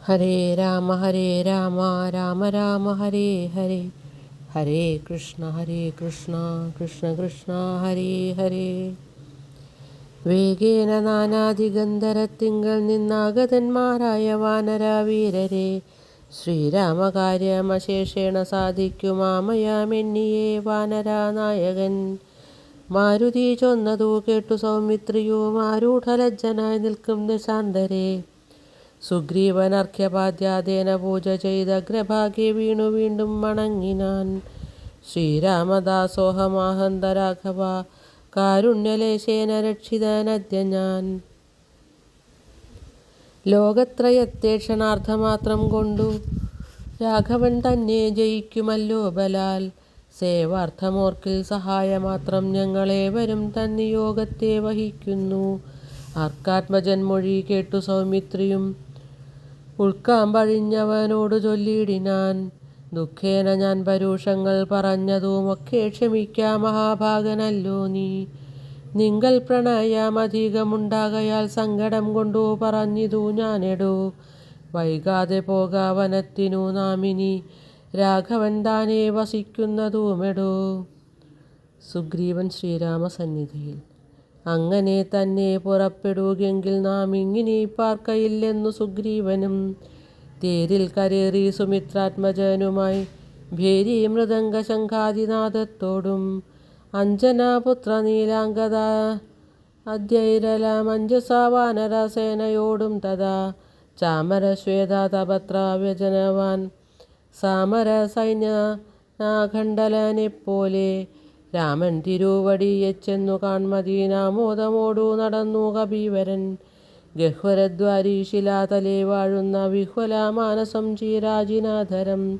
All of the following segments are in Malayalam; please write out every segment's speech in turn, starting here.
ഹരേ രാമ രാമ രാമ ഹരേ ഹരേ, ഹരേ കൃഷ്ണ കൃഷ്ണ കൃഷ്ണ ഹരേ ഹരേ. വേഗേന നാനാദിഗന്ധരത്തിങ്കൽ നിന്നാഗതന്മാരായ വാനരവീരരെ ശ്രീരാമകാര്യമശേഷേണ സാധിക്കുമാമയാമെന്നിയേ വാനരാനായകൻ. മാരുതി ചൊന്നതു കേട്ടു സൗമിത്രിയും ആരൂഢലജ്ജനായി നിൽക്കും ദശാന്തരെ. സുഗ്രീവനർഘ്യപാദ്യാദേന പൂജ ചെയ്ത അഗ്രഭാഗ്യെ വീണു വീണ്ടും വണങ്ങിനാൻ. ശ്രീരാമദാസോഹമാഹന്ത കാരുണ്യലേശേന രക്ഷിതനദ്യ ഞാൻ. ലോകത്രയത്തെ ക്ഷണാർത്ഥമാത്രം കൊണ്ടു രാഘവൻ തന്നെ ജയിക്കുമല്ലോ ബലാൽ. സേവാർത്ഥമോർക്കിൽ സഹായമാത്രം ഞങ്ങളേവരും തന്നിയോഗത്തെ വഹിക്കുന്നു. ആർക്കാത്മജൻ മൊഴി കേട്ടു സൗമിത്രിയും ഉൾക്കാമ്പഴിഞ്ഞവനോടു ചൊല്ലിയിടിനാൻ. ദുഃഖേന ഞാൻ പരുഷങ്ങൾ പറഞ്ഞതുമൊക്കെ ക്ഷമിക്കാം മഹാഭാഗനല്ലോ നീ. നിങ്കൽ പ്രണയമധികമുണ്ടാകയാൽ സങ്കടം കൊണ്ടു പറഞ്ഞിതു ഞാനെടോ. വൈകാതെ പോക വനത്തിനു നാമിനി രാഘവൻ താനെ വസിക്കുന്നതുമെടോ. സുഗ്രീവൻ ശ്രീരാമസന്നിധിയിൽ അങ്ങനെ തന്നെ പുറപ്പെടുകെങ്കിൽ നാം ഇങ്ങിനി പാർക്കയില്ലെന്നു സുഗ്രീവനും. തേരിൽ കരേറി സുമിത്രാത്മജനുമായി ഭേരി മൃദംഗ ശംഖാദിനാദത്തോടും അഞ്ജനാപുത്ര നീലാംഗദ അദ്യൈരല മഞ്ജസാ വാനരസേനയോടും തഥാ ചാമരശ്വേതാതപത്രാവ്യജനവാൻ സാമരസൈന്യനാഖണ്ഡലനെപ്പോലെ രാമൻ തിരുവടിയെച്ചെന്നു കാൺമദീനാമോദമോടു നടന്നു കപീവരൻ. ഗഹ്വരദ്വാരീശിലാതലേ വാഴുന്ന വിഹ്വലമാനസം ചീരാജിനാധരം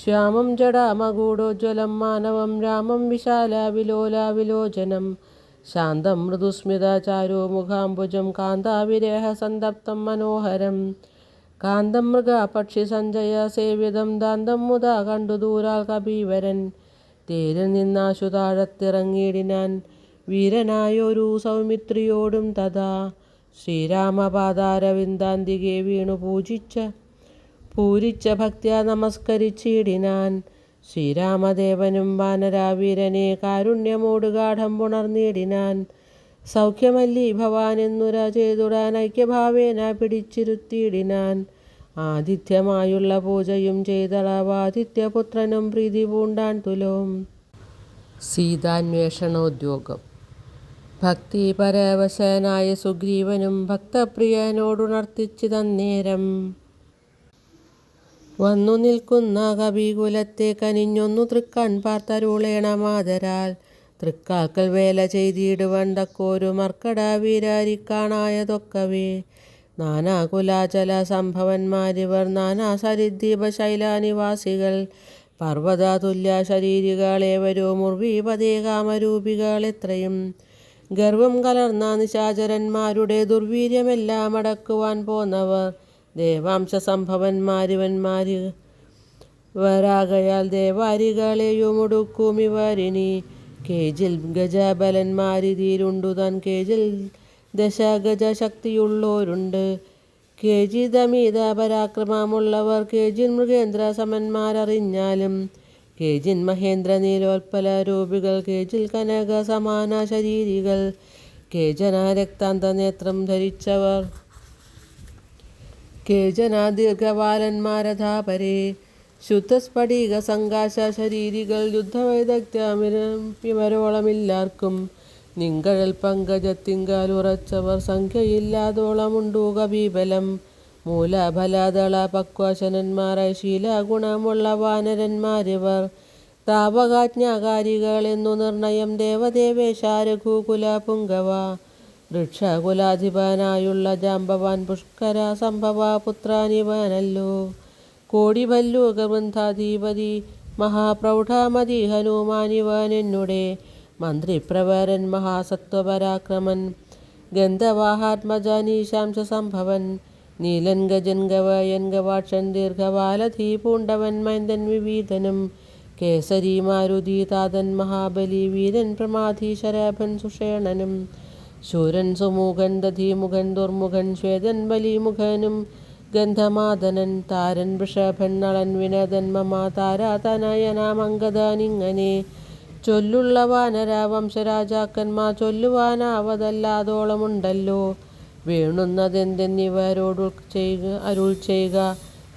ശ്യാമം ജടാമകൂടോജ്വലം മാനവം രാമം വിശാല വിലോലാവിലോചനം ശാന്തം മൃദുസ്മിത ചാരുമുഖാംബുജം കാന്താവിരേഹ സന്തപ്തം മനോഹരം. കാന്തം മൃഗപക്ഷി സഞ്ജയ സേവിതം ദാന്തം മുതാ കണ്ടു ദൂരാൽ കപീവരൻ. തേരിൽ നിന്നാശു താഴത്തിറങ്ങിയിടിനാൻ വീരനായൊരു സൗമിത്രിയോടും തഥാ ശ്രീരാമപാദാരവിന്ദാന്തികെ വീണു പൂരിച്ച ഭക്ത്യാ നമസ്കരിച്ചിടിനാൻ. ശ്രീരാമദേവനും വാനരാവീരനെ കാരുണ്യമോട് ഗാഠം പുണർന്നിടിനാൻ. സൗഖ്യമല്ലി ഭവാൻ എന്നുര ചെയ്തുടാൻ ഐക്യഭാവേന പിടിച്ചിരുത്തിയിടിനാൻ. ആതിഥ്യമായുള്ള പൂജയും ചെയ്തളവാദിത്യപുത്രനും പ്രീതി പൂണ്ടാൻ തുലോം. സീതാന്വേഷണോദ്യോഗം. ഭക്തിപരവശനായ സുഗ്രീവനും ഭക്തപ്രിയനോടുണർത്തിച്ചിതന്നേരം വന്നു നിൽക്കുന്ന കപികുലത്തെ കനിഞ്ഞൊന്നു തൃക്കാൺ പാർത്തരുളേണമാദരാൽ. തൃക്കാക്കൽ വേല ചെയ്തിടുവൻ തക്കോരു മർക്കട വീരാരിക്കാണായതൊക്കവേ. നാനാകുലാചല സംഭവന്മാരിവർ നാനാ സരിദ്വീപശൈലാനിവാസികൾ പർവ്വതതുല്യ ശരീരികളേവരും ഉർവീപതേ കാമരൂപികൾ എത്രയും. ഗർവം കലർന്ന നിശാചരന്മാരുടെ ദുർവീര്യമെല്ലാം അടക്കുവാൻ പോന്നവർ ദേവാംശ സംഭവന്മാരിവന്മാരിവരാകയാൽ ദേവാരികളെയുമൊടുക്കുമിവരിനി. കേജിൽ ഗജബലന്മാരിതീരുണ്ടു തൻ കേജിൽ ദശഗജ ശക്തിയുള്ളോരുണ്ട്. കേജിദമീത പരാക്രമമുള്ളവർ കേജിൻ മൃഗേന്ദ്ര സമന്മാരറിഞ്ഞാലും. കേജിൻ മഹേന്ദ്ര നീലോൽപ്പല രൂപികൾ കേജിൽ കനക സമാന ശരീരികൾ കേജന രക്താന്തനേത്രം ധരിച്ചവർ കേജന ദീർഘവാലന്മാരഥാപരേ. ശുദ്ധസ്ഫടിക സങ്കാശ ശരീരികൾ യുദ്ധവൈദഗ്ധ്യമിവരോളമില്ലാർക്കും. നിങ്കഴൽ പങ്കജത്തിങ്കാലുറച്ചവർ സംഖ്യയില്ലാതോളമുണ്ടു കപീബലം. മൂലഫലദള പക്വശനന്മാരായി ശീലഗുണമുള്ള വാനരന്മാരിവർ താപകാജ്ഞാകാരികൾ എന്നു നിർണയം. ദേവദേവേശ രഘുകുല പുങ്കവ വൃക്ഷകുലാധിപനായുള്ള ജാമ്പവാൻ പുഷ്കര സംഭവ പുത്രാനിവനല്ലോ. കോടിഭല്ലൂകവൃന്ദാധിപതി മഹാപ്രൗഢമതി ഹനുമാനിവനെന്നുടെ മന്ത്രിപ്രവരൻ മഹാസത്വപരാക്രമൻ ഗന്ധവാഹാത്മജനീശാംശ സംഭവൻ. നീലൻ ഗജൻ ഗവയൻ ഗവാക്ഷൻ ദീർഘവാലധി പൂണ്ടവൻ മൈന്ദൻ വിവീതനും. കേസരി മാരുതി താതൻ മഹാബലി വീരൻ പ്രമാധി ശരഭൻ സുഷേണനും. ശൂരൻ സുമുഖൻ ദധിമുഖൻ ദുർമുഖൻ ശ്വേതൻ ബലിമുഖനും ഗന്ധമാദനൻ താരൻ വൃഷഭൻ നളൻ വിനതൻ മമ താരാതനയനാമംഗദനിങ്ങനെ ചൊല്ലുള്ള വാനര വംശരാജാക്കന്മാർ ചൊല്ലുവാനാവതല്ലാതോളമുണ്ടല്ലോ. വേണുന്നതെന്തെന്നിവരോടു അരുൾ ചെയ്യുക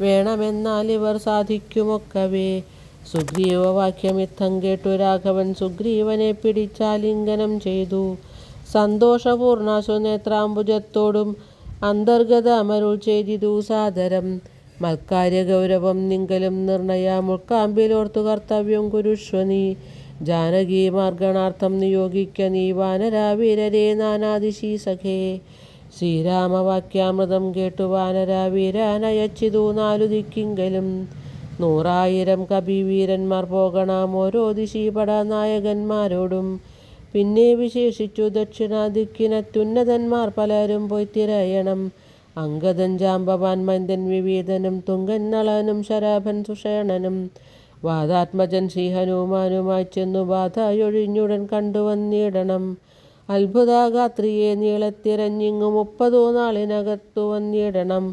വേണമെന്നാൽ ഇവർ സാധിക്കുമൊക്കവേ. സുഗ്രീവവാക്യമിത്തം കേട്ടു രാഘവൻ സുഗ്രീവനെ പിടിച്ചാലിംഗനം ചെയ്തു. സന്തോഷപൂർണാശു നേത്രാംബുജത്തോടും അന്തർഗതമരുൾ ചെയ്തിതു സാദരം. മൽക്കാര്യഗൗരവം നിങ്കലും നിർണയമുൾക്കാമ്പിലോർത്തു കർത്തവ്യം കുരുഷ്വ നീ. ജാനകീ മാർഗണാർത്ഥം നിയോഗിക്ക നീ വാനരാവീരരെ നാനാദിശി സഖേ. ശ്രീരാമവാക്യാമൃതം കേട്ടു വാനരാവീരനയച്ചിതു 4 ദിക്കിങ്കലും. 100,000 കപിവീരന്മാർ പോകണം ഓരോ ദിശി പടനായകന്മാരോടും. പിന്നെ വിശേഷിച്ചു ദക്ഷിണദിക്കിനത്യുന്നതന്മാർ പലരും പോയി തിരയണം. അംഗദൻ ജാമ്പവാൻ മൈന്ദൻ വിവീതനും തുങ്കൻ നളനും ശരഭൻ സുഷേണനും വാദാത്മജൻ ശ്രീഹനുമാനുമായി ചെന്നു ബാധയൊഴിഞ്ഞുടൻ കണ്ടുവന്നിടണം. അത്ഭുതഗാത്രിയെ നീളത്തിരഞ്ഞിങ്ങു 30 നാളിനകത്തു വന്നിടണം.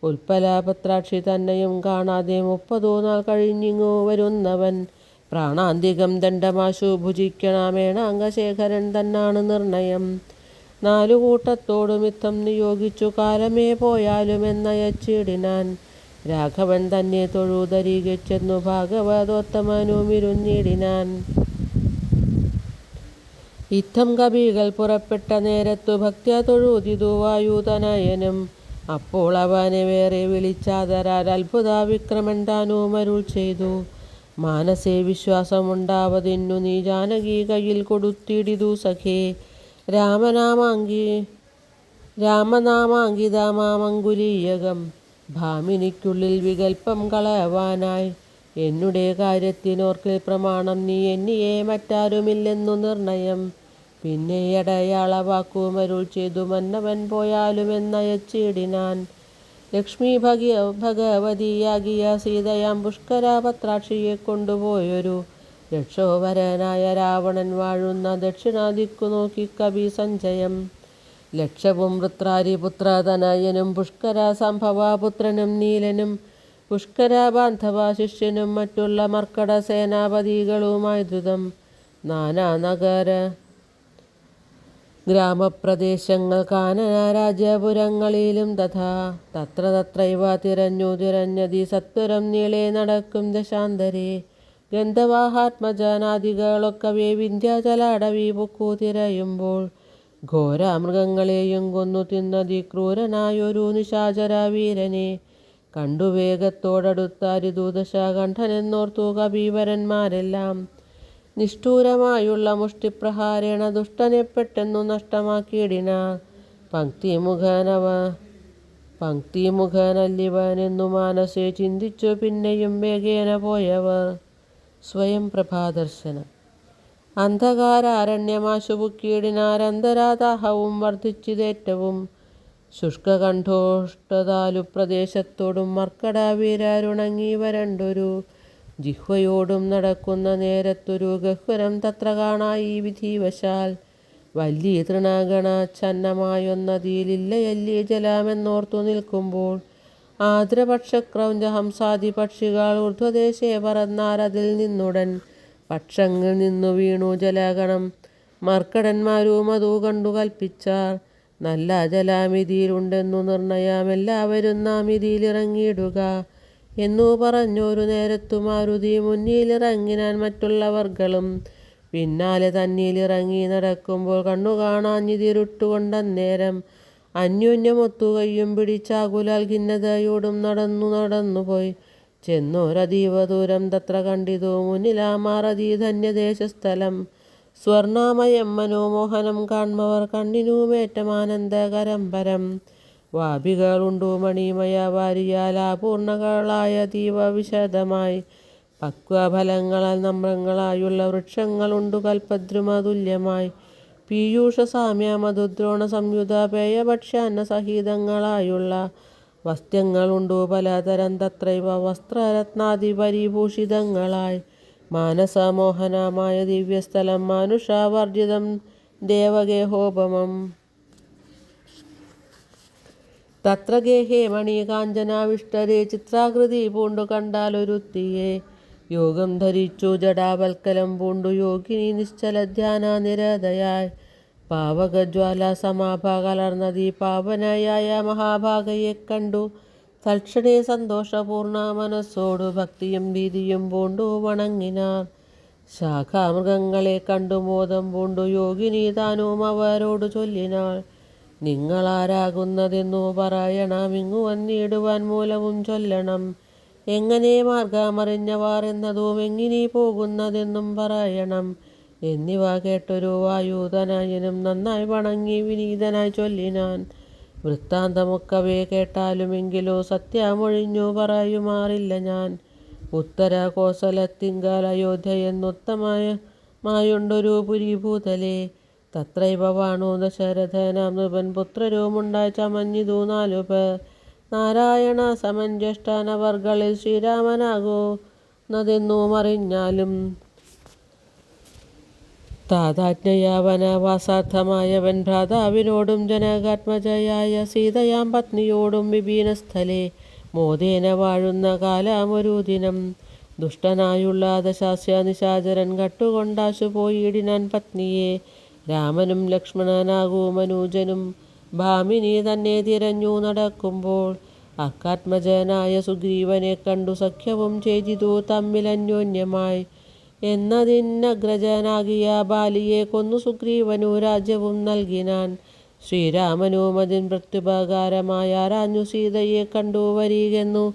ഉൽപ്പലപത്രാക്ഷി തന്നെയും കാണാതെ 30 നാൾ കഴിഞ്ഞിങ്ങു വരുന്നവൻ. പ്രാണാന്തികം ദണ്ഡമാശു ഭുജിക്കണമേണാംഗശേഖരൻ തന്നാണ് നിർണയം. 4 കൂട്ടത്തോടുമിത്തം നിയോഗിച്ചു കാലമേ പോയാലുമെന്നയച്ചിടിനാൻ. രാഘവൻ തന്നെ തൊഴുതരികെ ചെന്നു ഭാഗവതോത്തമനുമിരുന്നിടിനാൻ. ഇത്തം കപികൾ പുറപ്പെട്ട നേരത്തു ഭക്ത്യാ തൊഴുതിതു വായുതനയനും. അപ്പോൾ അവനെ വേറെ വിളിച്ചാദരാൽ അത്ഭുത വിക്രമൻ താനുമരുൾ ചെയ്തു. മാനസേ വിശ്വാസമുണ്ടാവതിന്നു നീ ജാനകി കയ്യിൽ കൊടുത്തിടിതു സഖേ. രാമനാമാങ്കിതമാമങ്കുലീയകം ഭാമിനിക്കുള്ളിൽ വികൽപ്പം കളവാനായി. എന്നുടെ കാര്യത്തിനോർക്കിൽ പ്രമാണം നീ എന്നിയെ മറ്റാരുമില്ലെന്നു നിർണയം. പിന്നെ അടയാളവാക്കുമരുൾ ചെയ്തു മന്നവൻ പോയാലുമെന്നയച്ചിടിനാൻ. ലക്ഷ്മി ഭഗവതിയാകിയ സീതയാം പുഷ്കരപത്രാക്ഷിയെ കൊണ്ടുപോയൊരു രക്ഷോവരനായ രാവണൻ വാഴുന്ന ദക്ഷിണദിക്കു നോക്കി കവി സഞ്ജയം. ലക്ഷവും വൃത്രാരിപുത്രതനയനും പുഷ്കര സംഭവപുത്രനും നീലനും പുഷ്കര ബാന്ധവ ശിഷ്യനും മറ്റുള്ള മർക്കട സേനാപതികളുമായി ദ്രുതം നാനാ നഗര ഗ്രാമപ്രദേശങ്ങൾ കാനന രാജ്യപുരങ്ങളിലും തഥാ തത്രൈവ തിരഞ്ഞതി സത്വരം നീളെ നടക്കും ദശാന്തരേ. ഗന്ധവാഹാത്മജനാദികളൊക്കവേ വിന്ധ്യാചലാടവി പൊക്കു തിരയുമ്പോൾ ഘോരമൃഗങ്ങളെയും കൊന്നു തിന്നതി ക്രൂരനായൊരു നിശാചരവീരനെ കണ്ടു വേഗത്തോടടുത്തരിതു ദശകണ്ഠനെന്നോർത്തു കപിവരന്മാരെല്ലാം. നിഷ്ഠൂരമായുള്ള മുഷ്ടിപ്രഹാരേണ ദുഷ്ടനെ പെട്ടെന്നു നഷ്ടമാക്കിയിടിനാർ. പങ്ക്തിമുഖനല്ലിവനെന്നു മാനസേ ചിന്തിച്ചു പിന്നെയും വേഗേന പോയവർ. സ്വയം പ്രഭാദർശനം. അന്ധകാരാരണ്യമാശുപുക്കീടിനാരന്തരാദാഹവും വർദ്ധിച്ചിതേറ്റവും. ശുഷ്കകണ്ഠോഷ്ടതാലു പ്രദേശത്തോടും മർക്കടവീരരുണങ്ങി വരണ്ടൊരു ജിഹ്വയോടും നടക്കുന്ന നേരത്തൊരു ഗഹ്വരം തത്ര കാണായി വിധിവശാൽ. വല്ലി തൃണഗണച്ഛന്നമായൊന്നതിലില്ലയല്ലി ജലമെന്നോർത്തു നിൽക്കുമ്പോൾ ആദ്രപക്ഷക്രൗഞ്ച ഹംസാദി പക്ഷികൾ ഊർധ്വദേശേ പറന്നാരതിൽ നിന്നുടൻ പക്ഷങ്ങൾ നിന്നു വീണു ജലഗണം. മർക്കടന്മാരും അതു കണ്ടു കൽപ്പിച്ചാർ നല്ല ജലമിതിയിലുണ്ടെന്നു നിർണയം. എല്ലാവരും നാം ഇതിലിറങ്ങിയിടുക എന്നു പറഞ്ഞൊരു നേരത്തു മാരുതി മുന്നിലിറങ്ങിനാൻ. മറ്റുള്ളവർകളും പിന്നാലെ തന്നിലിറങ്ങി നടക്കുമ്പോൾ കണ്ണു കാണാഞ്ഞിതിരുട്ടുകൊണ്ടന്നേരം അന്യോന്യമൊത്തു കയ്യും പിടിച്ചാകുലാൽ ഖിന്നതയോടും നടന്നുപോയി ചെന്നോരതീവ ദൂരം തത്ര കണ്ടിതു മുന്നിലാമാറതി ധന്യദേശസ്ഥലം. സ്വർണാമയം മനോമോഹനം കാൺമവർ കണ്ണിനുമേറ്റമാനന്ദകരം പരം. വാപികളുണ്ടു മണിമയ വാരിയാൽ അപൂർണകളായ തീവ വിശദമായി. പക്വഫലങ്ങളാൽ നമ്രങ്ങളായുള്ള വൃക്ഷങ്ങളുണ്ടു കൽപ്പദ്രുമതുല്യമായി. പീയൂഷ സാമ്യ മധുദ്രോണ സംയുത പേയഭക്ഷ്യാന്ന സഹിതങ്ങളായുള്ള വസ്ത്യങ്ങളുണ്ടു പലതരം തത്രൈവ വസ്ത്രരത്നാദി പരിഭൂഷിതങ്ങളായി. മാനസമോഹനമായ ദിവ്യസ്ഥലം മാനുഷവർജിതം ദേവഗേഹോപമം. തത്ര ഗേഹേ മണി കാഞ്ചനാവിഷ്ടരെ ചിത്രാകൃതി പൂണ്ടു കണ്ടാലൊരുത്തിയെ യോഗം ധരിച്ചു ജടാവൽക്കലം പൂണ്ടു യോഗിനി നിശ്ചല ധ്യാന നിരതയായി പാവകജ്വാല സമാഭ കലർന്നതി പാവനയായ മഹാഭാഗയെ കണ്ടു തൽക്ഷണേ സന്തോഷപൂർണ മനസ്സോടു ഭക്തിയും ഭീതിയും പൂണ്ടു വണങ്ങിനാർ. ശാഖാമൃഗങ്ങളെ കണ്ടു മോദം പൂണ്ടു യോഗിനി താനും അവരോടു ചൊല്ലിനാൾ. നിങ്ങളാരാകുന്നതെന്നു പറയണം, ഇങ്ങു വന്നിടുവാൻ മൂലവും ചൊല്ലണം. എങ്ങനെ മാർഗമറിഞ്ഞവാർ എന്നതും എങ്ങിനി പോകുന്നതെന്നും പറയണം. എന്നിവ കേട്ടൊരു വായുതനയനും നന്നായി വണങ്ങി വിനീതനായി ചൊല്ലിനാൻ. വൃത്താന്തമൊക്കവേ കേട്ടാലുമെങ്കിലോ സത്യമൊഴിഞ്ഞു പറയുമാറില്ല ഞാൻ. ഉത്തര കോസലത്തിങ്കൽ അയോധ്യ എന്നുത്തമമായുണ്ടൊരു പുരിഭൂതലേ. തത്രൈവ വാണു ദശരഥനാം നൃപൻ പുത്രരുമുണ്ടായി ചമഞ്ഞിതു 4 പേർ. നാരായണ സമൻ ജ്യേഷ്ഠനവർകളിൽ ശ്രീരാമനാകുന്നതെന്നും അറിഞ്ഞാലും താതാജ്ഞയാ വനവാസാർത്ഥമായവൻ ഭ്രാതാവിനോടും ജനകാത്മജയായ സീതയാം പത്നിയോടും വിപീനസ്ഥലെ മോദേന വാഴുന്ന കാലമൊരു ദിനം. ദുഷ്ടനായുള്ള ദശാസ്യ നിശാചരൻ കട്ടുകൊണ്ടാശു പോയിടിനാൻ പത്നിയെ. രാമനും ലക്ഷ്മണനാകും മനൂജനും ഭാമിനി തന്നെ തിരഞ്ഞു നടക്കുമ്പോൾ അക്കാത്മജനായ സുഗ്രീവനെ കണ്ടു സഖ്യവും ചെയ്തിതു തമ്മിലന്യോന്യമായി. എന്നതിനഗ്രജനാകിയ ബാലിയെ കൊന്നു സുഗ്രീവനു രാജ്യവും നൽകിനാൻ. ശ്രീരാമനും അതിൻ പ്രത്യുപകാരമായ ആരാഞ്ഞു സീതയെ കണ്ടു വരികെന്നു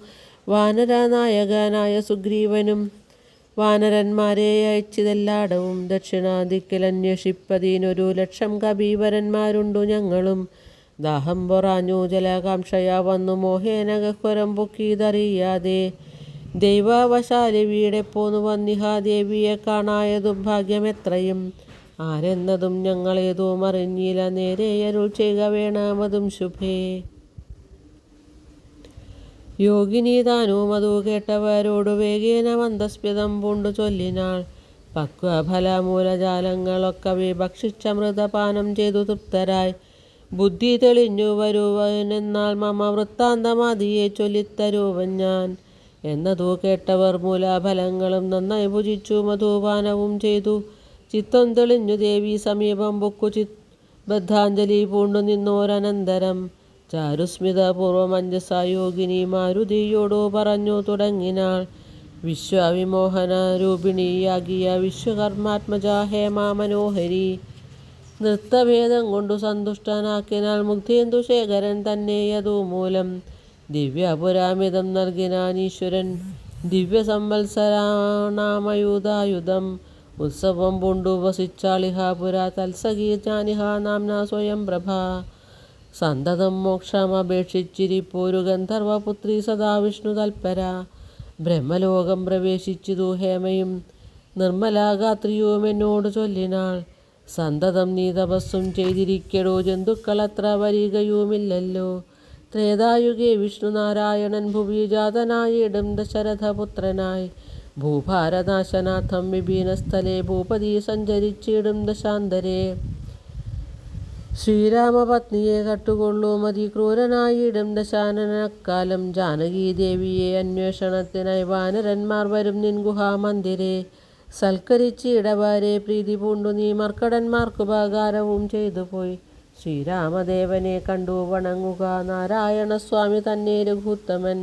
വാനരനായകനായ സുഗ്രീവനും വാനരന്മാരെ അയച്ചിതെല്ലാടവും. ദക്ഷിണാദിക്കിലന്വേഷിപ്പതിനൊരു 1,00,000 കപീവരന്മാരുണ്ടു ഞങ്ങളും. ദാഹം പൊറാഞ്ഞു ജലകാംക്ഷയാ വന്നു മോഹേന ഗഹ്വരം പൊക്കിയതറിയാതെ. ദൈവവശാലി വീടെ പോന്നു വന്നിഹ ദേവിയെ കാണായതും ഭാഗ്യമെത്രയും. ആരെന്നതും ഞങ്ങളേതും അറിഞ്ഞില്ല, നേരെ അരുൾ ചെയ്യുക വേണമതും ശുഭേ. യോഗിനി താനും അതു കേട്ടവരോടു വേഗേന മന്ദസ്മിതം പൂണ്ടു ചൊല്ലിനാൾ. പക്വഫലമൂലജാലങ്ങളൊക്കവേ ഭക്ഷിച്ചമൃതപാനം ചെയ്തു തൃപ്തരായി ബുദ്ധി തെളിഞ്ഞു വരുവനെന്നാൽ മമ വൃത്താന്തമാദിയെ ചൊല്ലിത്തരുവൻ ഞാൻ. എന്നതു കേട്ടവർ മൂലഫലങ്ങളും നന്നായി ഭുജിച്ചു മധുപാനവും ചെയ്തു ചിത്തം തെളിഞ്ഞു ദേവി സമീപം പൊക്കു ബദ്ധാഞ്ജലി പൂണ്ടു നിന്നോരനന്തരം ചാരുസ്മിതപൂർവം അഞ്ജസാ യോഗിനി മാരുതിയോടു പറഞ്ഞു തുടങ്ങിനാൾ. വിശ്വവിമോഹന രൂപിണിയാകിയ വിശ്വകർമാത്മജ ഹേമ മനോഹരി നൃത്തഭേദം കൊണ്ടു സന്തുഷ്ടനാക്കിനാൽ മുഗ്ധേന്ദുശേഖരൻ തന്നെയതു മൂലം. ദിവ്യപുരാമിതം നൽകിനാൻ ഈശ്വരൻ ദിവ്യസംവത്സരാണാമയുധായുധം. ഉത്സവം പൂണ്ടു വസിച്ചാളിഹ പുരാ തത്സഖീ ജ്ഞാനിഹ നാംന സ്വയം പ്രഭ. സന്തതം മോക്ഷമപേക്ഷിച്ചിരിപ്പോരു ഗന്ധർവപുത്രി സദാ വിഷ്ണു തൽപര. ബ്രഹ്മലോകം പ്രവേശിച്ചിതു ഹേമയും നിർമ്മലാഗാത്രിയും എന്നോട് ചൊല്ലിനാൾ. സന്തതം നീ തപസ്സും ചെയ്തിരിക്കടോ, ജന്തുക്കളത്ര വരികയുമില്ലല്ലോ. ത്രേതായുഗേ വിഷ്ണുനാരായണൻ ഭുവി ജാതനായിടും ദശരഥപുത്രനായി. ഭൂഭാരനാശനാർത്ഥം വിപീനസ്ഥലെ ഭൂപതി സഞ്ചരിച്ചിടും ദശാന്തരേ. ശ്രീരാമപത്നിയെ കട്ടുകൊള്ളും അതിക്രൂരനായിടും ദശാനനക്കാലം. ജാനകീദേവിയെ അന്വേഷണത്തിനായി വാനരന്മാർ വരും നിൻ ഗുഹാമന്ദിരെ. സൽക്കരിച്ചിടവരെ പ്രീതി പൂണ്ടു നീ മർക്കടന്മാർക്കുപകാരവും ചെയ്തുപോയി. ശ്രീരാമദേവനെ കണ്ടു വണങ്ങുക, നാരായണസ്വാമി തന്നെ രഘുത്തമൻ.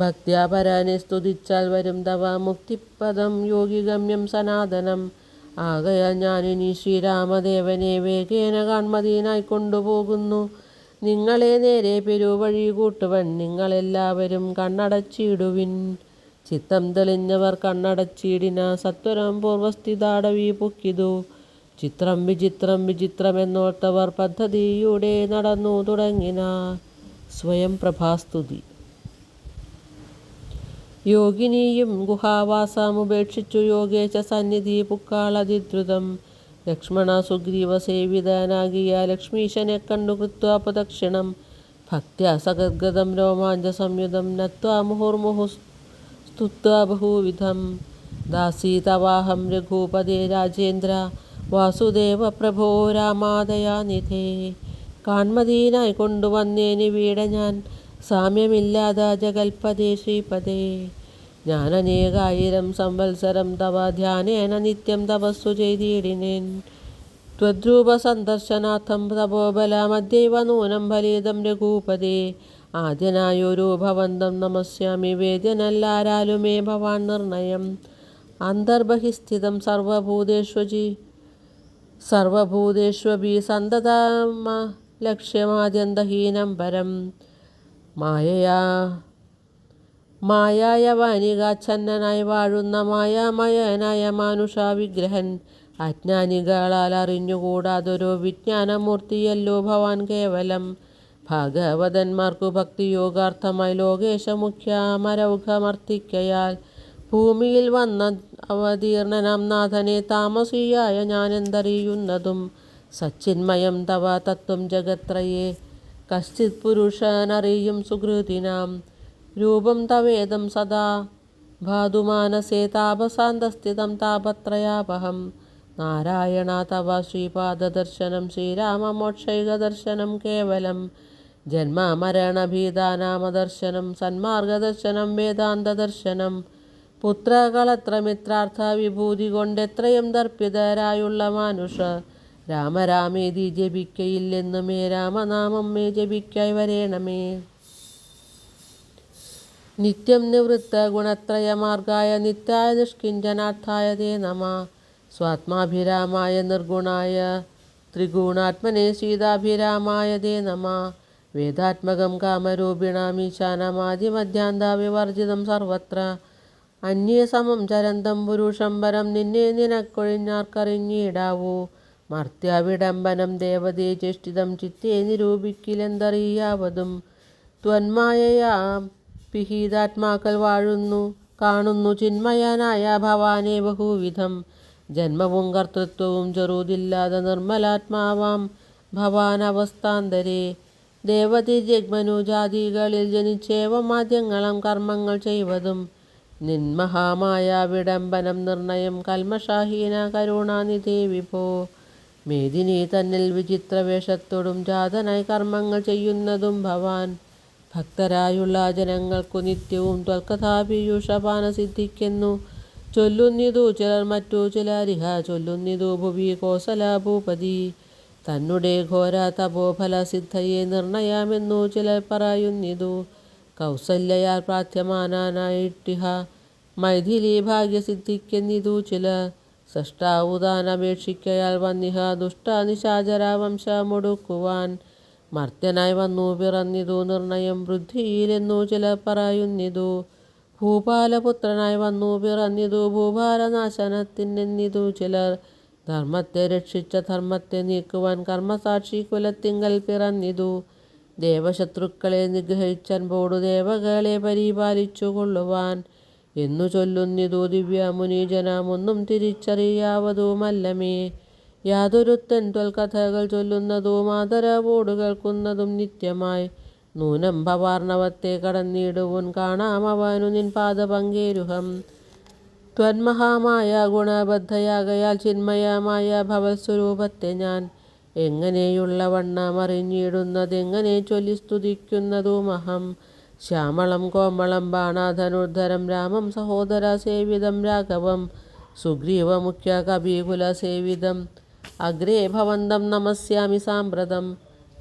ഭക്ത്യാ പരനെ സ്തുതിച്ചാൽ വരും തവ മുക്തിപദം യോഗിഗമ്യം സനാതനം. ആകയാൽ ഞാനിനി ശ്രീരാമദേവനെ വേഗേന കാൺമതിനായി കൊണ്ടുപോകുന്നു. നിങ്ങളെ നേരെ പെരുവഴി കൂട്ടുവൻ, നിങ്ങളെല്ലാവരും കണ്ണടച്ചിടുവിൻ. ചിത്തം തെളിഞ്ഞവർ കണ്ണടച്ചിടിന സത്വരം പൂർവസ്ഥിതാടവി പൊക്കിതു. ചിത്രം വിചിത്രം വിചിത്രമെന്നോർത്തവർ പദ്ധതിയുടെ നടന്നു തുടങ്ങിന. സ്വയം പ്രഭാസ്തുതി. യോഗിനിയും ഗുഹാവാസമുപേക്ഷിച്ചു യോഗേശ സന്നിധി പുക്കാളതിദ്രുതം. ലക്ഷ്മണ സുഗ്രീവ സേവിതനാകിയ ലക്ഷ്മീശനെ കണ്ടു കൃത്വാ പ്രദക്ഷിണം. ഭക്ത്യാ സഗദ്ഗതം രോമാഞ്ച സംയുതം നത്വാ മുഹുർമുഹു സ്തുത്വാ ബഹുവിധം. ദാസി തവാഹം രഘുപതേ രാജേന്ദ്ര വാസുദേവ പ്രഭോ രാമാദയാനിധേ. കാൺമതീനായി കൊണ്ടുവന്നേനിവിടെ ഞാൻ സാമ്യമില്ലാതെ ജഗൽപദേ ശ്രീപദേ. ഞാനനേകായിരം സംവത്സരം തവ ധ്യാനേന നിത്യം തപസ്സു ചെയ്തിടിനേൻ. ത്വദ്രൂപ സന്ദർശനാർത്ഥം തപോബലമദ്യൈവ നൂനം ഫലിതം രഘൂപതേ. ആദ്യനായൊരു ഭവന്തം നമസ്യാമി വേദ്യനല്ലാരാലുമേ ഭവാൻ നിർണയം. അന്തർബഹിസ്ഥിതം സർവഭൂതേഷ്വഭി സന്തതമലക്ഷ്യമാദ്യന്തഹീനം പരം. മായായ വാനികാച്ഛന്നനായി വാഴുന്ന മായാമയനായ മാനുഷാവിഗ്രഹൻ. അജ്ഞാനികളാൽ അറിഞ്ഞുകൂടാതൊരു വിജ്ഞാനമൂർത്തിയല്ലോ ഭവാൻ കേവലം. ഭാഗവതന്മാർക്കു ഭക്തിയോഗാർത്ഥമായി ലോകേശമുഖ്യമരൗഘമർത്തിക്കയാൽ ഭൂമിയിൽ വന്ന അവതീർണനാം നാഥനെ താമസിയായ ഞാനെന്തറിയുന്നതും. സച്ചിന്മയം തവ തത്വം ജഗത്രയേ കശ്ചിത് പുരുഷനറിയും സുഹൃതിനാം. രൂപം തവേദം സദാ ഭാതുമാനസേ താപസാന്തസ്ഥിതം താപത്രയാപഹം. നാരായണ തവ ശ്രീപാദദർശനം ശ്രീരാമമോക്ഷൈകദർശനം കേവലം. ജന്മമരണഭീതാനാമദർശനം സന്മാർഗദർശനം വേദാന്തദർശനം. പുത്രകളത്രമിത്രാർത്ഥ വിഭൂതി കൊണ്ടെത്രയും ദർപ്പിതരായുള്ള മാനുഷർ. രാമരാമേതി ജപിക്കയില്ലെന്നുമേ രാമനാമം മേ ജപിക്കായി വരേണമേ. നിത്യം നിവൃത്ത ഗുണത്രയമാർഗായ നിത്യായ നിഷ്കിഞ്ചനാർത്ഥായ തേ നമഃ. സ്വാത്മാഭിരാമായ നിർഗുണായ ത്രിഗുണാത്മനെ സീതാഭിരാമായ തേ നമഃ. വേദാത്മകം കാമരൂപിണാമീശാനമാദിമധ്യാന്താവിവർജിതം സർവത്ര. അന്യേ സമം ചരന്തം പുരുഷം പരം നിന്നെ നിനക്കൊഴിഞ്ഞാർക്കറിഞ്ഞിടാവൂ. മർത്യാവിഡംബനം ദേവതേ ചേഷ്ടിതം ചിത്തേ നിരൂപിക്കിലെന്തറിയാവതും. ത്വന്മായയാ പിഹീതാത്മാക്കൾ കാണുന്നു ചിന്മയനായ ഭവാനെ ബഹുവിധം. ജന്മവും കർത്തൃത്വവും ചെറുതില്ലാതെ നിർമ്മലാത്മാവാം ഭവാനവസ്ഥാന്തരേ. ദേവതിര്യഗ്മനുജാതികളിൽ ജനിച്ചേവം ആദ്യങ്ങളം കർമ്മങ്ങൾ ചെയ്വതും. നിന്മഹാമായ വിഡംബനം നിർണയം കൽമഷാഹീന കരുണാനിധേ വിഭോ. മേദിനി തന്നിൽ വിചിത്രവേഷത്തോടും ജാതനായി കർമ്മങ്ങൾ ചെയ്യുന്നതും ഭവാൻ. ഭക്തരായുള്ള ജനങ്ങൾക്കു നിത്യവും ത്വൽകഥാപീയൂഷപാന സിദ്ധിക്കുന്നു ചൊല്ലുന്നിതു ചിലർ മറ്റു ചിലരിഹ ചൊല്ലുന്നിതു ഭുവി കോസല ഭൂപതി. തന്നെ ഘോര തപോഫല സിദ്ധയെ നിർണയമെന്നു ചിലർ പറയുന്നിതു. കൗസല്യയാൽ പ്രാർത്ഥ്യമാനായിട്ടിഹ മൈഥിലി ഭാഗ്യസിദ്ധിക്കെന്നിതു ചിലർ. സൃഷ്ടാവുതാനപേക്ഷിക്കയാൽ വന്നിഹ ദുഷ്ട നിശാചര വംശമൊടുക്കുവാൻ. മർത്യനായി വന്നു പിറന്നിതു നിർണയം വൃദ്ധിയിലെന്നു ചിലർ പറയുന്നിതു. ഭൂപാലപുത്രനായി വന്നു പിറന്നിതു ഭൂഭാരനാശനത്തിനെന്നിതു ചിലർ. ധർമ്മത്തെ രക്ഷിച്ച ധർമ്മത്തെ നീക്കുവാൻ കർമ്മസാക്ഷി കുലത്തിങ്കൽ പിറന്നിതു. ദേവശത്രുക്കളെ നിഗ്രഹിച്ചൻപോടു ദേവകളെ പരിപാലിച്ചു കൊള്ളുവാൻ എന്നു ചൊല്ലുന്നിതു ദിവ്യമുനിജനം. ഒന്നും തിരിച്ചറിയാവതുമല്ലമേ യാതൊരുത്തൻ ത്വൽകഥകൾ ചൊല്ലുന്നതും ആദരവോടു കേൾക്കുന്നതും നിത്യമായി. നൂനം ഭവാർണവത്തെ കടന്നിടുവുൻ കാണാമവനു നിൻ പാദപങ്കേരുഹം. ത്വന്മഹാമായ ഗുണബദ്ധയാകയാൽ ചിന്മയമായ ഭവത്സ്വരൂപത്തെ ഞാൻ എങ്ങനെയുള്ള വണ്ണമറിഞ്ഞിടുന്നതെങ്ങനെ ചൊല്ലി സ്തുതിക്കുന്നതുമഹം. ശ്യാമളം കോമളം ബാണധനുർധരം രാമം സഹോദര സേവിതം രാഘവം. സുഗ്രീവമുഖ്യ കപികുല സേവിതം അഗ്രേ ഭവന്തം നമസ്യാമി സാമ്പ്രതം.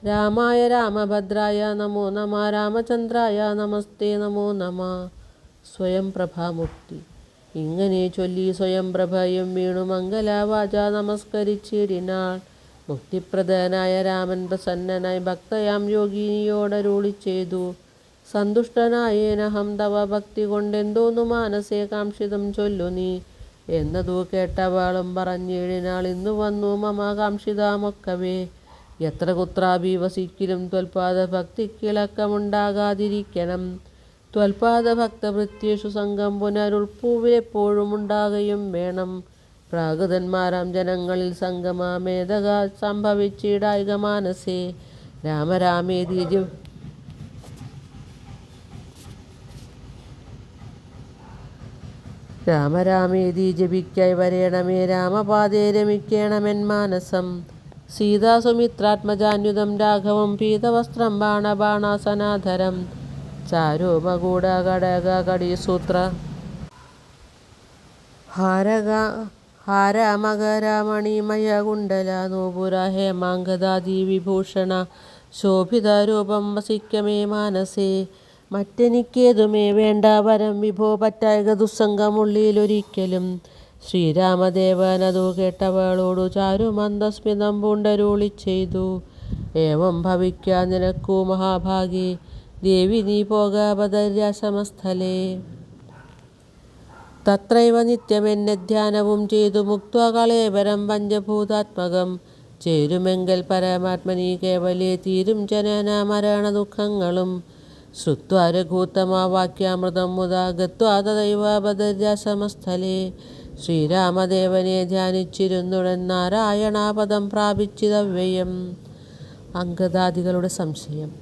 രാമായ രാമഭദ്രായ നമോ നമഃ രാമചന്ദ്രായ നമസ്തേ നമോ നമഃ. സ്വയം പ്രഭാമുക്തി. ഇങ്ങനെ ചൊല്ലി സ്വയം പ്രഭയും വീണു മംഗലവാച നമസ്കരിച്ചിടിനാൾ. മുക്തിപ്രദനായ രാമൻ പ്രസന്നനായി ഭക്തയാം യോഗിനിയോടരുളി ചെയ്തു. സന്തുഷ്ടനായേനഹം തവ ഭക്തി കൊണ്ടെന്തോന്നു മാനസേ കാംക്ഷിതം ചൊല്ലു നീ. എന്നതു കേട്ടവളും പറഞ്ഞിടിനാൾ ഇന്നു വന്നു മമ കാംക്ഷിതമൊക്കവേ. എത്ര കുത്രാഭി വസിക്കിലും ത്വൽപാദ ഭക്തിക്കിളക്കമുണ്ടാകാതിരിക്കണം. ത്വൽപാദ ഭക്തഭൃത്യേഷു സംഘം പുനരുൾപ്പൂവിലെപ്പോഴും ഉണ്ടാകുകയും വേണം. പ്രാകൃതന്മാരാം ജനങ്ങളിൽ സംഗമമേതക സംഭവിച്ചിടായിക മാനസേ. രാമരാമേതി ജപിക്കായി വരേണമേ. രാമപാദേ രമിക്കേണമെൻ മാനസം. സീതാസുമിത്രാത്മജാന്യുതം രാഘവം പീതവസ്ത്രം ബാണബാണാസനാധരം ചാരുമകൂടകടകടീസൂത്ര ഹാരമകരമണിമയകുണ്ടല നൂപുര ഹേമാംഗദാദി വിഭൂഷണ ശോഭിതരൂപം വസിക്കമേ മാനസേ. മറ്റെനിക്കേതുമേ വേണ്ട വരം വിഭോ പറ്റായക ദുസ്സംഗമുള്ളിലൊരിക്കലും. ശ്രീരാമദേവനതു കേട്ടവളോടു ചാരുമന്ദസ്മിതം പൂണ്ടരുളി ചെയ്തു. ഏവം ഭവിക്ക നിനക്കു മഹാഭാഗേ ദേവി നീ പോക ബദര്യാശ്രമസ്ഥലേ. തത്രൈവ നിത്യമെന്നെ ധ്യാനവും ചെയ്തു മുക്ത്വാ കളേബരം പഞ്ചഭൂതാത്മകം. ചേരുമെങ്കൽ പരമാത്മനി കേവലേ തീരും ജനന മരണ ദുഃഖങ്ങളും. ശ്രുത്വാ രഘൂത്തമാ വാക്യാമൃതം മുദാ ഗത്വാ തദൈവ ബദര്യാശ്രമസ്ഥലേ. ശ്രീരാമദേവനെ ധ്യാനിച്ചിരുന്നുടൻ നാരായണാപദം പ്രാപിച്ചിതവ്യയം. അംഗദാദികളുടെ സംശയം.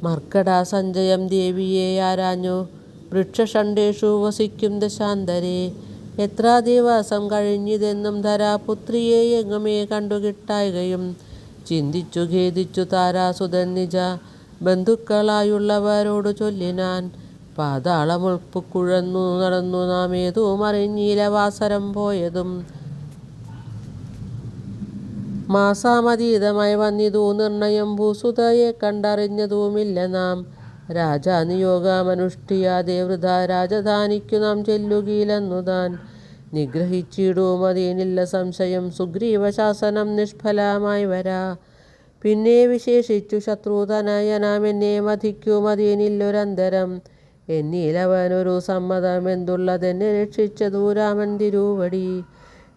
മർക്കട സഞ്ജയം ദേവിയെ ആരാഞ്ഞു. വൃക്ഷഷണ്ഡേഷു വസിക്കും ദശാന്തരേ. എത്ര ദിവസം കഴിഞ്ഞിതെന്നും ധരാപുത്രിയെ എങ്ങുമേ കണ്ടുകിട്ടായ്കയും. ചിന്തിച്ചു ഖേദിച്ചു താരാസുതൻ നിജ ബന്ധുക്കളായുള്ളവരോടു ചൊല്ലിനാൻ. പാതാളമുൾപ്പുക്കുഴന്നു നടന്നു നാം ഏതും അറിഞ്ഞില വാസരം പോയതും. മാസാമതീതമായി വന്നിതു നിർണയം ഭൂസുതയെ കണ്ടറിഞ്ഞതുമില്ല നാം. രാജാനിയോഗമനുഷ്ഠിയാതെ വൃഥാ രാജധാനിക്കു നാം ചെല്ലുകയിലെന്നു താൻ. നിഗ്രഹിച്ചിടുമതിനില്ല സംശയം സുഗ്രീവശാസനം നിഷ്ഫലമായി വരാ. പിന്നെ വിശേഷിച്ചു ശത്രുതനയനാമെന്നെ മതിക്കുമതിനില്ലൊരന്തരം. എന്നിലവനൊരു സമ്മതമെന്തുള്ളതെന്നെ രക്ഷിച്ചതു രാമൻ തിരുവടി.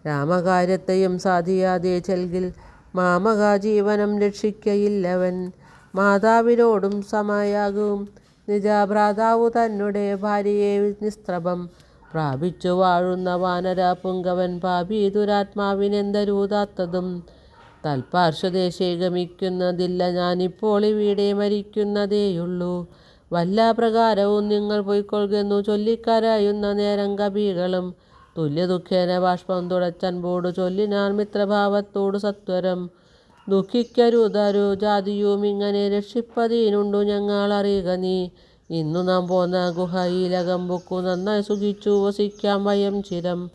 രാമകാര്യത്തെയും സാധിയാതെ ചെൽകിൽ മാമക ജീവനം രക്ഷിക്കയില്ലവൻ. മാതാവിനോടും സമയാകും നിജഭ്രാതാവു തന്നെ ഭാര്യയെ നിസ്ത്രഭം പ്രാപിച്ചു വാഴുന്ന വാനര പുങ്കവൻ. പാപി ദുരാത്മാവിനെന്തരൂതാത്തതും. തൽപാർശ്വദേശേ ഗമിക്കുന്നതില്ല ഞാനിപ്പോൾ ഇവിടെ മരിക്കുന്നതേയുള്ളൂ. വല്ല പ്രകാരവും നിങ്ങൾ പൊയ്ക്കൊള്ളുന്നു ചൊല്ലിക്കരയുന്ന നേരം കവികളും. തുല്യദുഃഖേന ബാഷ്പം തുടച്ചൻപോടു ചൊല്ലിനാൻ മിത്രഭാവത്തോടു സത്വരം. ദുഃഖിക്കരുതരു ജാതിയും ഇങ്ങനെ രക്ഷിപ്പതിനുണ്ടു ഞങ്ങളറിയുക നീ. ഇന്നു നാം പോന്ന ഗുഹയിലകമ്പൊക്കു നന്നായി സുഖിച്ചു വസിക്കാം വയം ചിരം.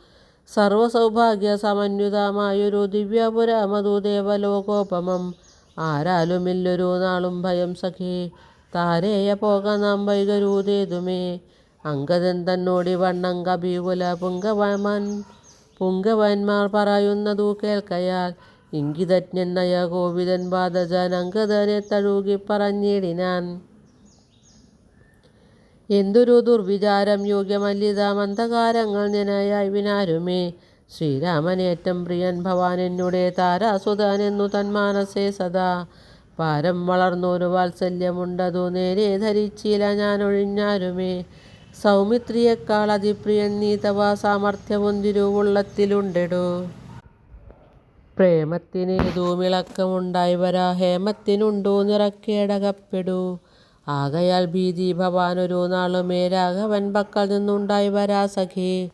സർവസൗഭാഗ്യ സമന്വിതമായൊരു ദിവ്യപുരമതു ദേവലോകോപമം. ആരാലുമില്ലൊരു നാളും ഭയം സഖേ താരേയ പോക നാം വൈകരുതേതുമേ. അംഗദൻ തന്നോടി വണ്ണം കപികുല പുങ്കവന്മാർ പറയുന്നതു കേൾക്കയാൽ. ഇംഗിതജ്ഞൻ നയകോവിദൻ ബാധജൻ അംഗദനെ തഴുകി പറഞ്ഞിടിനാൻ. എന്തൊരു ദുർവിചാരം യോഗ്യമല്ലിത മന്ദകാരങ്ങൾ നിനയായി വിനാരുമേ. ശ്രീരാമനേറ്റം പ്രിയൻ ഭവാൻ എന്നുടെ താരാസുതനെന്നു തന്മാനസേ സദാ. പാരം വളർന്നൊരു വാത്സല്യമുണ്ടതു നേരെ ധരിച്ചില ഞാനൊഴിഞ്ഞാരുമേ. സൗമിത്രിയേക്കാൾ അതിപ്രിയൻ നീ തവ സാമർഥ്യവും തിരുവുള്ളത്തിലുണ്ടെടു. പ്രേമത്തിനേതുമിളക്കമുണ്ടായി വരാ ഹേമത്തിനുണ്ടു നിറക്കേടകപ്പെടൂ. ആകയാൽ ഭീതി ഭവാനൊരു നാളുമേ രാഘവൻ പക്കൽ നിന്നുണ്ടായി വരാ സഖേ.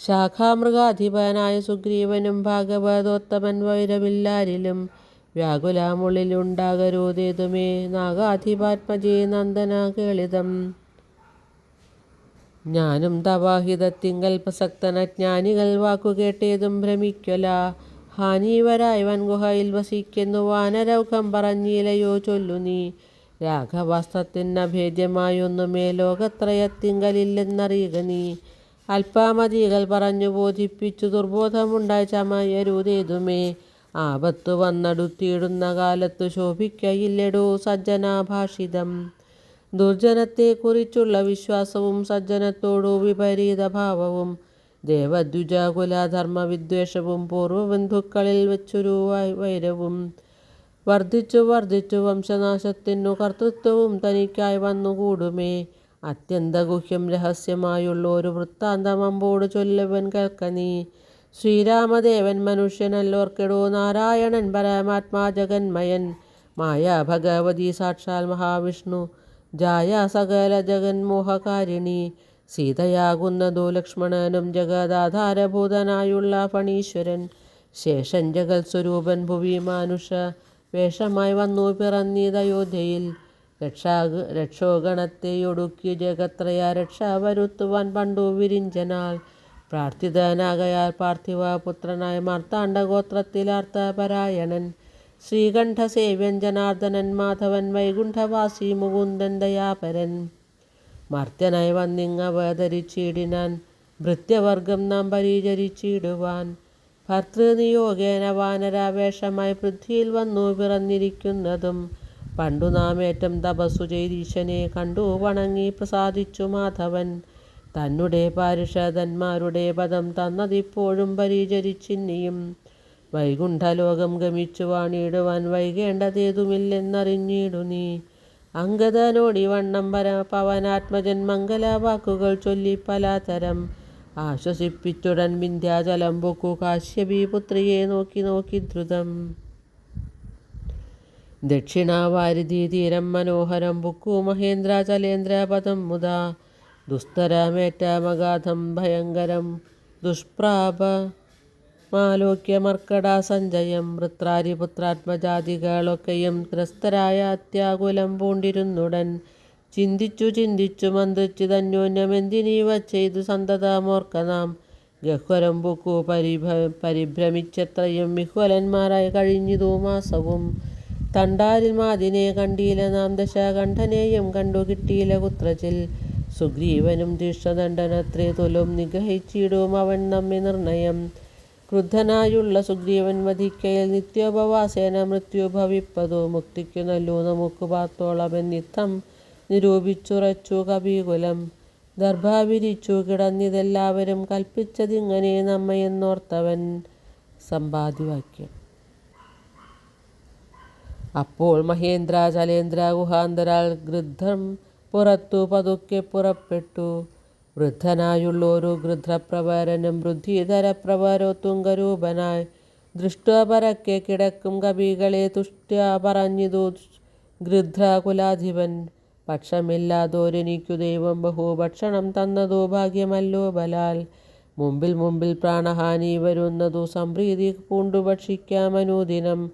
ശാഖാമൃഗാധിപനായ സുഗ്രീവനും ഭാഗവതോത്തമൻ വൈരമില്ലാരിലും. വ്യാകുലമുള്ളിലുണ്ടാകരുതേതുമേ നാഗാധിപാത്മജേ നന്ദന കേളിതം. ഞാനും തവഹിതത്തിങ്കൽ പ്രസക്തനജ്ഞാനികൾ വാക്കുകേട്ടേതും ഭ്രമിക്കൊല. ഹാനീവരായി വൻഗുഹയിൽ വസിക്കുന്നു വാനരൗഖം പറഞ്ഞിലയോ ചൊല്ലു നീ. രാഘവാസ്ത്രത്തിനഭേദ്യമായൊന്നുമേ ലോകത്രയത്തിങ്കലില്ലെന്നറിയുക നീ. അല്പാമതികൾ പറഞ്ഞു ബോധിപ്പിച്ചു ദുർബോധമുണ്ടായി ചമയരുതേതുമേ. ആപത്തു വന്നടുത്തിയിടുന്ന കാലത്തു ശോഭിക്കയില്ലെടോ സജ്ജനാഭാഷിതം. ദുർജനത്തെക്കുറിച്ചുള്ള വിശ്വാസവും സജ്ജനത്തോടു വിപരീതഭാവവും. ദേവദ്വിജകുലധർമ്മവിദ്വേഷവും പൂർവബന്ധുക്കളിൽ വെച്ചൊരു വൈരവും. വർദ്ധിച്ചു വർദ്ധിച്ചു വംശനാശത്തിനു കർത്തൃത്വവും തനിക്കായി വന്നുകൂടുമേ. അത്യന്തഗുഹ്യം രഹസ്യമായുള്ളൊരു വൃത്താന്തം അമ്പോടു ചൊല്ലുവൻ കേൾക്ക നീ. ശ്രീരാമദേവൻ മനുഷ്യനല്ലോർക്കെടോ നാരായണൻ പരമാത്മാ ജഗന്മയൻ. മായ ഭഗവതി സാക്ഷാൽ മഹാവിഷ്ണു ജായ സകല ജഗന്മോഹകാരിണി. സീതയാകുന്നതു ലക്ഷ്മണനും ജഗദാധാരഭൂതനായുള്ള ഫണീശ്വരൻ. ശേഷൻ ജഗൽ സ്വരൂപൻ ഭുവി മാനുഷ വേഷമായി വന്നു പിറന്നീതയോധ്യയിൽ. രക്ഷോഗണത്തെ ഒടുക്കി ജഗത്രയ രക്ഷ വരുത്തുവാൻ പണ്ടു വിരിഞ്ചനാൾ. പ്രാർത്ഥിതനാകയാൽ പാർത്ഥിവപുത്രനായ മാർത്താണ്ഡഗോത്രത്തിലാർത്തപരായണൻ. ശ്രീകണ്ഠസേവ്യൻ ജനാർദ്ദനൻ മാധവൻ വൈകുണ്ഠവാസി മുകുന്ദൻ ദയാപരൻ. മർത്യനായി വന്നിങ്ങവതരിച്ചിടിനാൻ ഭൃത്യവർഗം നാം പരിചരിച്ചിടുവാൻ. ഭർതൃനിയോഗേന വാനരാവേഷമായി പൃഥ്വിയിൽ വന്നു പിറന്നിരിക്കുന്നതും പണ്ടു നാം ഏറ്റം തപസ്സു ചെയ്തീശനെ കണ്ടു വണങ്ങി പ്രസാദിച്ചു മാധവൻ. തന്നെ പാരിഷദന്മാരുടെ പദം തന്നതിപ്പോഴും പരിചരിച്ചിന്നിയും. വൈകുണ്ഠലോകം ഗമിച്ചു വാണിടുവാൻ വൈകേണ്ടതേതുമില്ലെന്നറിഞ്ഞിടു നീ. അംഗദനോടി വണ്ണം പവനാത്മജൻ മംഗലവാക്കുകൾ ചൊല്ലി പലതരം ആശ്വസിപ്പിച്ചുടൻ വിന്ധ്യാചലം പൊക്കു കാശ്യപി പുത്രിയെ നോക്കി നോക്കി ദ്രുതം. ദക്ഷിണാവാരിധി തീരം മനോഹരം പുക്കു മഹേന്ദ്രാചലേന്ദ്രപദം മുതാ. ദുസ്തരമേറ്റമഗാധം ഭയങ്കരം ദുഷ്പ്രാപമാലോക്യ മർക്കടസഞ്ചയം. വൃത്രാരിപുത്രാത്മജാതികളൊക്കെയും ത്രസ്തരായ അത്യാകുലം പൂണ്ടിരുന്നുടൻ. ചിന്തിച്ചു മന്ത്രിച്ചിതന്യോന്യമെന്തിനീവ ചെയ്തു സന്തതമോർക്ക നാം. ഗഹ്വരം പൂക്കു പരിഭ്രമിച്ചെത്രയും വിഹ്വലന്മാരായി കഴിഞ്ഞിതു മാസവും. തണ്ടാരിൽ മാതിനെ കണ്ടീല നാം ദശകണ്ഠനെയും കണ്ടു കിട്ടീല കുത്രച്ചിൽ. സുഗ്രീവനും തീക്ഷ്ണദണ്ഡനത്രേ തുലും നിഗ്രഹിച്ചിടും അവൻ നമ്മെ നിർണയം. ക്രുദ്ധനായുള്ള സുഗ്രീവൻ വധിക്കയിൽ നിത്യോപവാസേന മൃത്യു ഭവിപ്പതു. മുക്തിക്കു നല്ലു നമുക്ക് പാർത്തോളമെന്നിത്തം നിരൂപിച്ചുറച്ചു കപികുലം. ദർഭ വിരിച്ചു കിടന്നിതെല്ലാവരും കൽപ്പിച്ചതിങ്ങനെ നമ്മയെന്നോർത്തവൻ. സമ്പാദ്യവാക്യം. അപ്പോൾ മഹേന്ദ്രാചലേന്ദ്ര ഗുഹാന്തരാൽ ഗൃധ്രം പുറത്തു പതുക്കെ പുറപ്പെട്ടു. വൃദ്ധനായുള്ളൊരു ഗൃധ്രപ്രവരനും ബുദ്ധിധരപ്രവരോത്തുംഗരൂപനായി. ദൃഷ്ടപരക്കെ കിടക്കും കപികളെ തുഷ്ട്യാ പറഞ്ഞിതു ഗൃധ്രകുലാധിപൻ. പക്ഷമില്ലാതോരെനിക്കു ദൈവം ബഹുഭക്ഷണം തന്നതു ഭാഗ്യമല്ലോ ബലാൽ. മുമ്പിൽ പ്രാണഹാനി വരുന്നതു സംപ്രീതി പൂണ്ടു ഭക്ഷിക്കാമനുദിനം.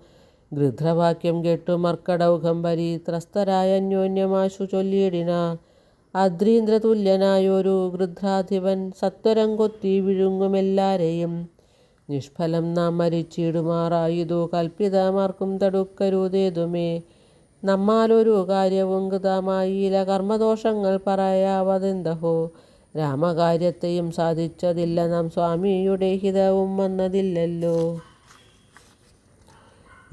ഗൃധ്രവാക്യം കേട്ടു മർക്കടൗഘം ത്രസ്തരായ അന്യോന്യമാശു ചൊല്ലിയിടിനാർ. അദ്രീന്ദ്രതുല്യനായൊരു ഗൃധ്രാധിപൻ സത്വരം കൊത്തി വിഴുങ്ങുമെല്ലാരെയും. നിഷ്ഫലം നാം മരിച്ചിടുമാറായിതു കൽപ്പിതമാർക്കും തടുക്കരുതേതുമേ. നമ്മാലൊരു കാര്യവും കൃതമായില്ല കർമ്മദോഷങ്ങൾ പറയാവതെന്തഹോ. രാമകാര്യത്തെയും സാധിച്ചതില്ല നാം സ്വാമിയുടെ ഹിതവും വന്നതില്ലല്ലോ.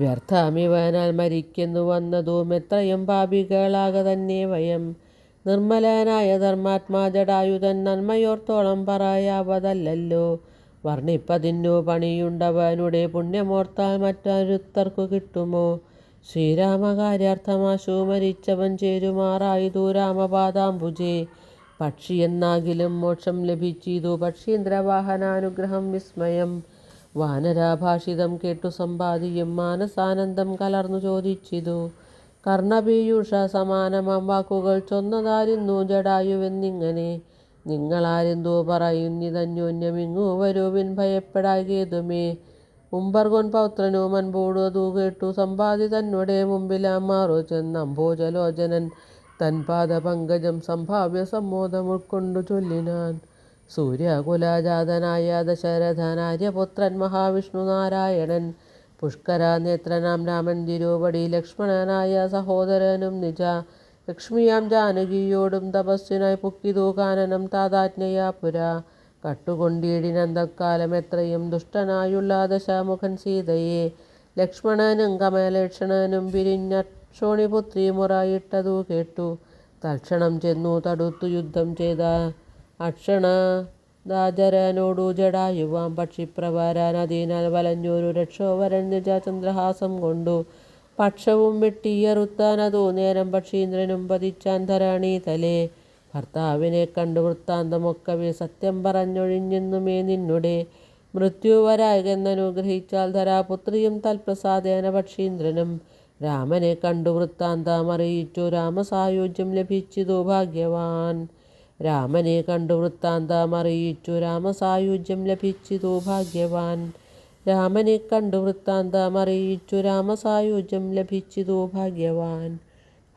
വ്യർത്ഥമിവനാൽ മരിക്കുന്നു വന്നതും എത്രയും പാപികളാക തന്നെ വയം. നിർമ്മലനായ ധർമാത്മാ ജടായുധൻ നന്മയോർത്തോളം പറയാവതല്ലോ. വർണ്ണിപ്പതിന്നു പണിയുണ്ടവനുടെ പുണ്യമോർത്താൽ മറ്റൊരുത്തർക്കു കിട്ടുമോ. ശ്രീരാമകാര്യാർത്ഥമാശു മരിച്ചവൻ ചേരുമാറായതു രാമപാദാംബുജേ. പക്ഷിയെന്നാകിലും മോക്ഷം ലഭിച്ചിതു പക്ഷീന്ദ്രവാഹനാനുഗ്രഹം വിസ്മയം. വാനരഭാഷിതം കേട്ടു സമ്പാദിയും മാനസാനന്ദം കലർന്നു ചോദിച്ചിതു. കർണപീയൂഷ സമാനമാം വാക്കുകൾ ചൊന്നതാരിന്നു ജടായുവെന്നിങ്ങനെ. നിങ്ങളാരെന്തു പറയുന്നിതന്യോന്യമിങ്ങു വരുവിൻ ഭയപ്പെടാകേതുമേ. ഉംബർഗോൻ പൗത്രനു മൻപോടു അതു കേട്ടു സമ്പാദി തന്നുടെ മുമ്പിലാമാറു ചെന്നംഭോജലോചനൻ തൻ പാദപങ്കജം സംഭാവ്യ സമ്മോദം ഉൾക്കൊണ്ടു ചൊല്ലിനാൻ. സൂര്യകുലജാതനായ ദശരഥനാര്യപുത്രൻ മഹാവിഷ്ണു നാരായണൻ. പുഷ്കരനേത്രനാം രാമൻ തിരുവടി ലക്ഷ്മണനായ സഹോദരനും നിജ. ലക്ഷ്മിയാം ജാനകിയോടും തപസ്സിനായി പുക്കിതു കാനനം താതാജ്ഞയാ പുരാ. കട്ടുകൊണ്ടിടിനന്തക്കാലം എത്രയും ദുഷ്ടനായുള്ള ദശമുഖൻ സീതയെ. ലക്ഷ്മണനും കമലേക്ഷണനും പിരിഞ്ഞക്ഷോണിപുത്രി മുറയിട്ടതു കേട്ടു. തൽക്ഷണം ചെന്നു തടുത്തു യുദ്ധം ചെയ്ത അക്ഷണദാചരനോടു ജടായുവാം പക്ഷിപ്രവരൻ. അതിനാൽ വലഞ്ഞൊരു രക്ഷോവരൻ നിജചന്ദ്രഹാസം കൊണ്ടു പക്ഷവും വെട്ടിയറുത്താനതു നേരം പക്ഷീന്ദ്രനും പതിച്ചാൻ ധരണീതലേ. ഭർത്താവിനെ കണ്ടു വൃത്താന്തമൊക്കവേ സത്യം പറഞ്ഞൊഴിഞ്ഞെന്നുമേ നിന്നുടെ മൃത്യുവരാകെന്നനുഗ്രഹിച്ചാൽ ധരാപുത്രിയും തൽപ്രസാദേന പക്ഷീന്ദ്രനും. രാമനെ കണ്ടു വൃത്താന്തമറിയിച്ചു രാമസായുജ്യം ലഭിച്ചിതു ഭാഗ്യവാൻ. രാമനെ കണ്ടു വൃത്താന്തമറിയിച്ചു രാമസായുജ്യം ലഭിച്ചിതു ഭാഗ്യവാൻ. രാമനെ കണ്ടു വൃത്താന്തമറിയിച്ചു. രാമസായുജ്യം ലഭിച്ചിതു ഭാഗ്യവാൻ.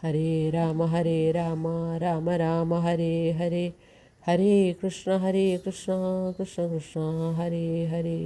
ഹരേ രാമ രാമ രാമ ഹരേ ഹരേ, ഹരേ കൃഷ്ണ കൃഷ്ണ കൃഷ്ണ ഹരേ ഹരേ.